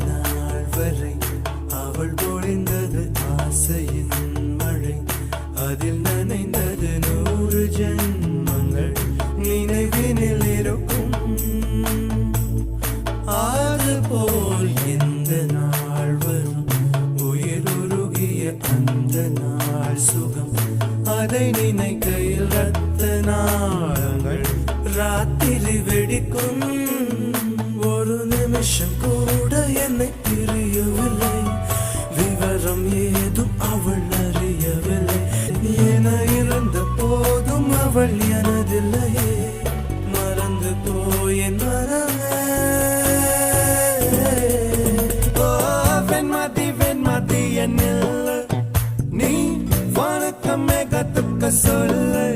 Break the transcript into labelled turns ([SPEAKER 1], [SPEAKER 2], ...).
[SPEAKER 1] நாள் வரை அவள் பொழிந்தது ஆசையின் மழை, அதில் நனைந்தது 100 ஜென்மங்கள் நினைவினில் இருக்கும். அதுபோல் எந்த நாள் வரும் உயிருருகிய அந்த நாள் சுகம், அதை நினைக்கையில் ரத்த நாளங்கள் ராத்திரி வெடிக்கும். ஒரு நிமிஷம் கூட என்னை பிரியவில்லை, விவரம் ஏதும் அவள் அறியவில்லை. என இருந்த போதும் அவள் எனதில்லையே, மறந்து போயின் மனமே. வெண்மதி என்னில்லை, நீ வணக்கமே கத்துக்க சொல்லை.